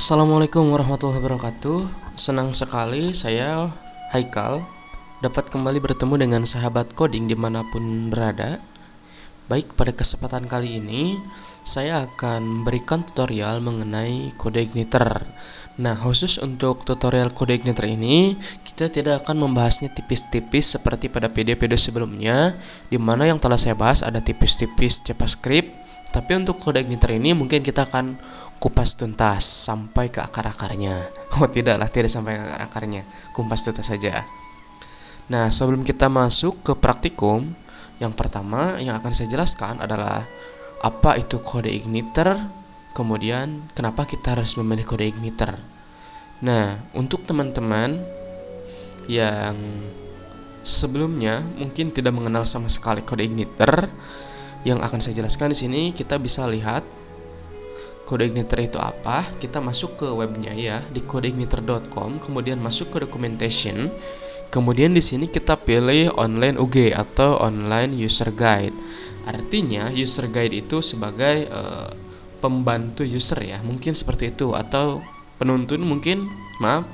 Assalamualaikum warahmatullahi wabarakatuh. Senang sekali saya Haikal dapat kembali bertemu dengan sahabat coding dimanapun berada. Baik, pada kesempatan kali ini saya akan berikan tutorial mengenai kode igniter. Nah, khusus untuk tutorial kode igniter ini kita tidak akan membahasnya tipis-tipis seperti pada video-video sebelumnya, dimana yang telah saya bahas ada tipis-tipis JavaScript. Tapi untuk kode igniter ini mungkin kita akan kupas tuntas sampai ke akar-akarnya. Oh tidaklah, tidak sampai ke akarnya, kupas tuntas saja. Nah, sebelum kita masuk ke praktikum, yang pertama yang akan saya jelaskan adalah apa itu kode igniter, kemudian kenapa kita harus memilih kode igniter. Nah, untuk teman-teman yang sebelumnya mungkin tidak mengenal sama sekali kode igniter, yang akan saya jelaskan di sini, kita bisa lihat kode igniter itu apa. Kita masuk ke webnya ya, di codeigniter.com, kemudian masuk ke documentation. Kemudian di sini kita pilih online UG atau online user guide. Artinya user guide itu sebagai pembantu user ya, mungkin seperti itu, atau penuntun mungkin, maaf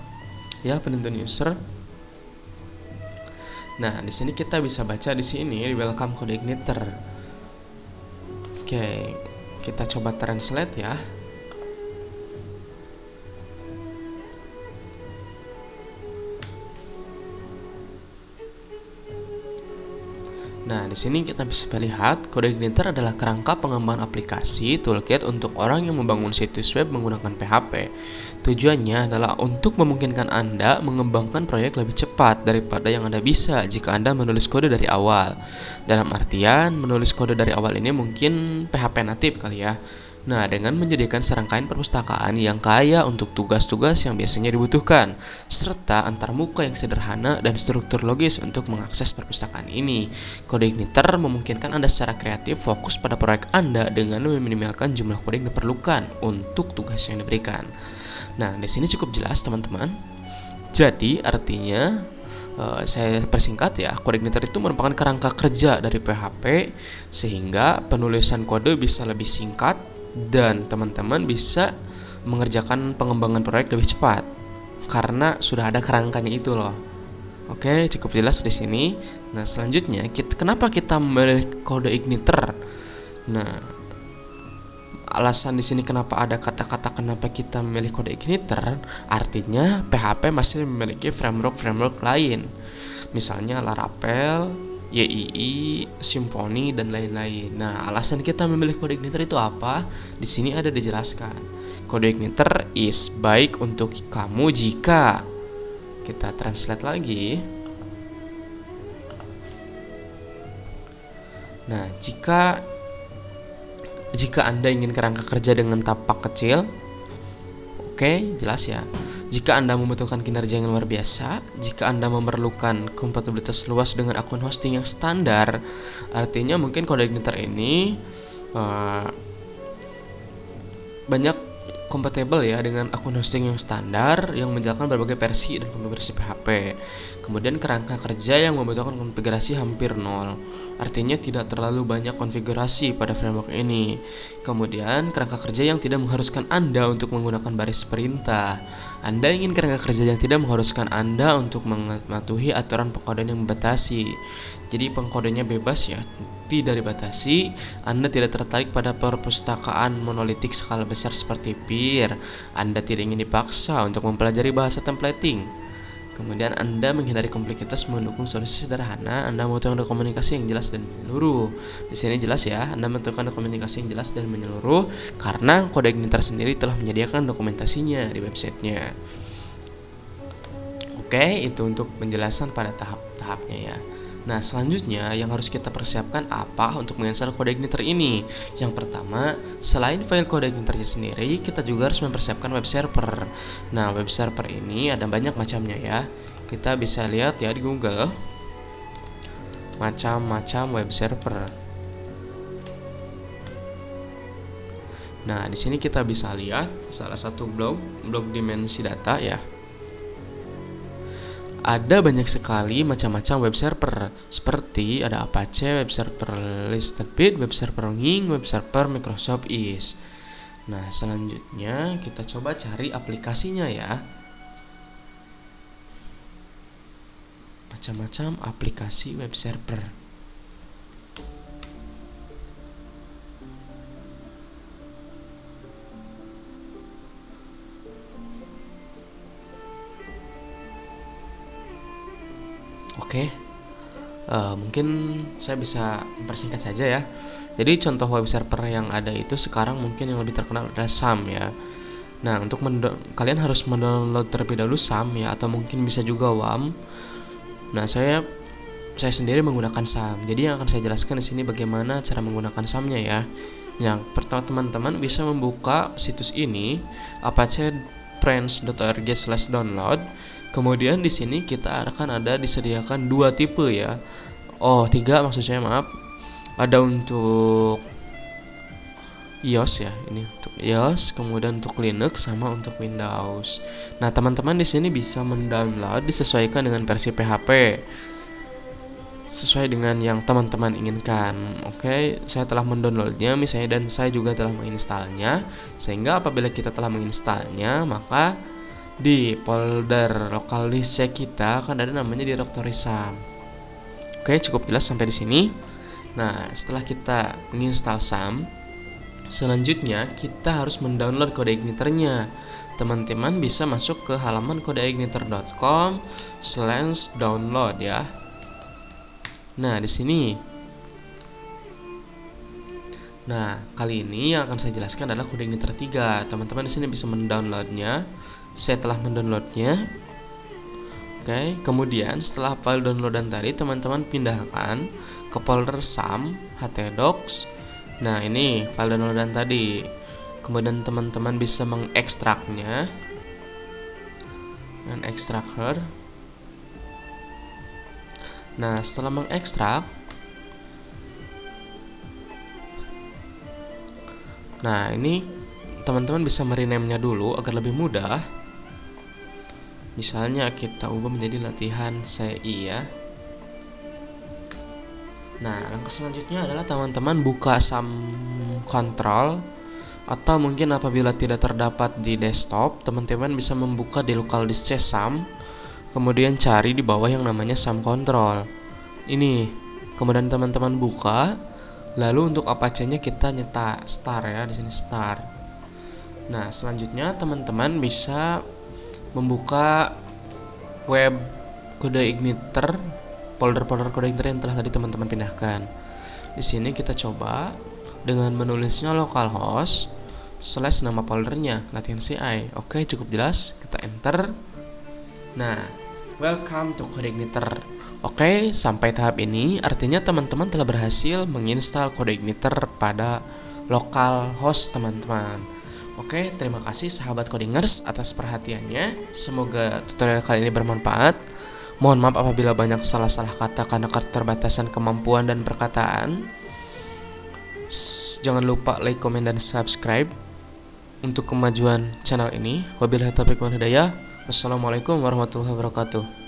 ya, penuntun user. Nah, di sini kita bisa baca di sini welcome kode igniter. Oke, kita coba translate ya. Nah, di sini kita bisa lihat kode igniter adalah kerangka pengembangan aplikasi toolkit untuk orang yang membangun situs web menggunakan PHP. Tujuannya adalah untuk memungkinkan Anda mengembangkan proyek lebih cepat daripada yang Anda bisa jika Anda menulis kode dari awal. Dalam artian, menulis kode dari awal ini mungkin PHP natif kali ya. Nah, dengan menyediakan serangkaian perpustakaan yang kaya untuk tugas-tugas yang biasanya dibutuhkan, serta antarmuka yang sederhana dan struktur logis untuk mengakses perpustakaan ini, kode igniter memungkinkan Anda secara kreatif fokus pada proyek Anda dengan meminimalkan jumlah kode yang diperlukan untuk tugas yang diberikan. Nah, di sini cukup jelas teman-teman. Jadi, artinya saya persingkat ya, kode igniter itu merupakan kerangka kerja dari PHP sehingga penulisan kode bisa lebih singkat dan teman-teman bisa mengerjakan pengembangan proyek lebih cepat karena sudah ada kerangkanya itu loh. Oke, cukup jelas di sini. Nah, selanjutnya kenapa kita memilih kode igniter? Nah, alasan di sini kenapa ada kata-kata kenapa kita memilih kode igniter, artinya PHP masih memiliki framework lain. Misalnya Laravel, YII, Symfony, dan lain-lain. Nah, alasan kita memilih kode igniter itu apa? Di sini ada dijelaskan. Kode igniter is baik untuk kamu jika kita translate lagi. Nah, jika Anda ingin kerangka kerja dengan tapak kecil, oke, jelas ya. Jika Anda membutuhkan kinerja yang luar biasa, jika Anda memerlukan kompatibilitas luas dengan akun hosting yang standar, artinya mungkin kode igniter ini banyak kompatibel ya dengan akun hosting yang standar yang menjalankan berbagai versi dan konfigurasi PHP. Kemudian kerangka kerja yang membutuhkan konfigurasi hampir nol, artinya tidak terlalu banyak konfigurasi pada framework ini. Kemudian kerangka kerja yang tidak mengharuskan Anda untuk menggunakan baris perintah. Anda ingin kerangka kerja yang tidak mengharuskan Anda untuk mematuhi aturan pengkodean yang membatasi. Jadi pengkodenya bebas ya, tidak dibatasi. Anda tidak tertarik pada perpustakaan monolitik skala besar seperti PIR. Anda tidak ingin dipaksa untuk mempelajari bahasa templating. Kemudian Anda menghindari kompleksitas mendukung solusi sederhana. Anda membutuhkan komunikasi yang jelas dan menyeluruh. Di sini jelas ya, Anda membutuhkan komunikasi yang jelas dan menyeluruh karena kode igniter sendiri telah menyediakan dokumentasinya di websitenya. Oke, itu untuk penjelasan pada tahap-tahapnya ya. Nah, selanjutnya yang harus kita persiapkan apa untuk menginstal kode igniter ini? Yang pertama, selain file kode igniternya sendiri, kita juga harus mempersiapkan web server. Nah, web server ini ada banyak macamnya ya. Kita bisa lihat ya di Google macam-macam web server. Nah, di sini kita bisa lihat salah satu blog Dimensi Data ya. Ada banyak sekali macam-macam web server, seperti ada Apache, web server Listenbit, web server Ning, web server Microsoft Is. Nah, selanjutnya kita coba cari aplikasinya ya. Macam-macam aplikasi web server. Oke, mungkin saya bisa mempersingkat saja ya. Jadi contoh web server yang ada itu sekarang mungkin yang lebih terkenal adalah SAM ya. Nah, untuk kalian harus mendownload terlebih dahulu SAM ya, atau mungkin bisa juga WAM. Nah, saya sendiri menggunakan SAM. Jadi yang akan saya jelaskan di sini bagaimana cara menggunakan SAM-nya ya. Yang pertama, teman-teman bisa membuka situs ini apache-friends.org/download. Kemudian di sini kita akan ada disediakan dua tipe ya. Tiga maksud saya, maaf. Ada untuk iOS ya, ini untuk iOS, kemudian untuk Linux sama untuk Windows. Nah, teman-teman di sini bisa mendownload disesuaikan dengan versi PHP sesuai dengan yang teman-teman inginkan. Oke, saya telah mendownloadnya misalnya, dan saya juga telah menginstalnya. Sehingga apabila kita telah menginstalnya, maka di folder lokal disk kita akan ada namanya directory SAM. Oke, cukup jelas sampai di sini. Nah, setelah kita menginstal SAM, selanjutnya kita harus mendownload kode igniternya. Teman-teman bisa masuk ke halaman kodeigniter.com/download ya. Nah, di sini. Nah, kali ini yang akan saya jelaskan adalah kode igniter 3. Teman-teman di sini bisa mendownloadnya. Saya telah mendownloadnya. Oke, kemudian setelah file downloadan tadi, teman-teman pindahkan ke folder SAM htdocs. Nah, ini file downloadan tadi. Kemudian teman-teman bisa mengekstraknya dengan extractor. Nah, setelah mengekstrak, nah ini teman-teman bisa merename-nya dulu agar lebih mudah. Misalnya kita ubah menjadi latihan CI ya. Nah, langkah selanjutnya adalah teman-teman buka SAM control, atau mungkin apabila tidak terdapat di desktop, teman-teman bisa membuka di local disk SAM, kemudian cari di bawah yang namanya SAM control. Ini, kemudian teman-teman buka, lalu untuk Apache-nya kita nyetak start ya, di sini start. Nah, selanjutnya teman-teman bisa membuka web kode igniter, folder-folder kode igniter yang telah tadi teman-teman pindahkan. Di sini kita coba dengan menulisnya localhost / nama foldernya latihan CI. Oke, cukup jelas. Kita enter. Nah, welcome to kode igniter. Oke, sampai tahap ini artinya teman-teman telah berhasil menginstal kode igniter pada localhost teman-teman. Oke, terima kasih sahabat codingers atas perhatiannya. Semoga tutorial kali ini bermanfaat. Mohon maaf apabila banyak salah-salah kata karena keterbatasan kemampuan dan perkataan. Jangan lupa like, komen, dan subscribe untuk kemajuan channel ini. Wabillahi taufiq wal hidayah. Wassalamualaikum warahmatullahi wabarakatuh.